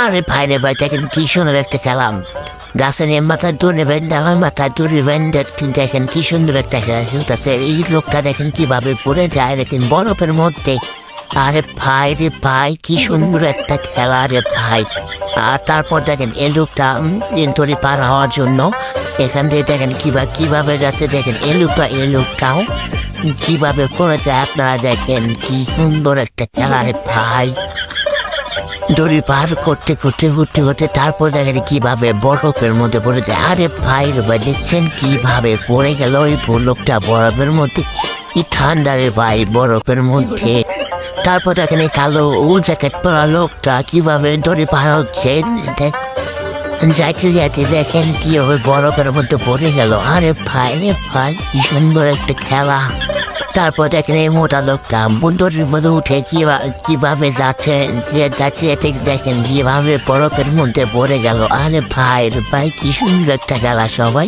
আরে ভাই রে ভাই, দেখেন কি সুন্দর একটা খেলাম। গাছের মাথায় দড়ি বেঁধে আমার মাথায় দড়ি বেঁধে দেখেন কি সুন্দর একটা খেলা খেলতেছে। এই লোকটা দেখেন কিভাবে পড়ে যায় দেখেন বরফের মধ্যে। আরে ভাই রে ভাই, কি সুন্দর একটা খেলা রে ভাই। আর তারপর দেখেন এই লোকটা দড়ি পার হওয়ার জন্য এখান থেকে দেখেন কিভাবে যাচ্ছে। দেখেন এই লোকটাও কিভাবে পড়ে যায়। আপনারা দেখেন কি সুন্দর একটা খেলা রে ভাই। দড়ি পার করতে তারপর দেখেন কিভাবে বরফের মধ্যে পড়ে যায়। আরে ভাই রে ভাই, দেখছেন কিভাবে পড়ে গেল ওই লোকটা বরফের মধ্যে। কি ঠান্ডা রে ভাই বরফের মধ্যে। তারপর দেখেন এই কালো জ্যাকেট পরা লোকটা কিভাবে দড়ি পার হচ্ছে। যাইতে দেখেন কি ওই বরফের মধ্যে পড়ে গেল। আরে ভাই রে ভাই, কি সুন্দর একটা খেলা। তারপর দেখেন এই মোটা লোকটা দড়ির মধ্যে উঠে কিভাবে যাচ্ছে দেখেন কিভাবে বরফের মধ্যে পড়ে গেল। আরে ভাই রে ভাই, কি সুন্দর একটা খেলা সবাই।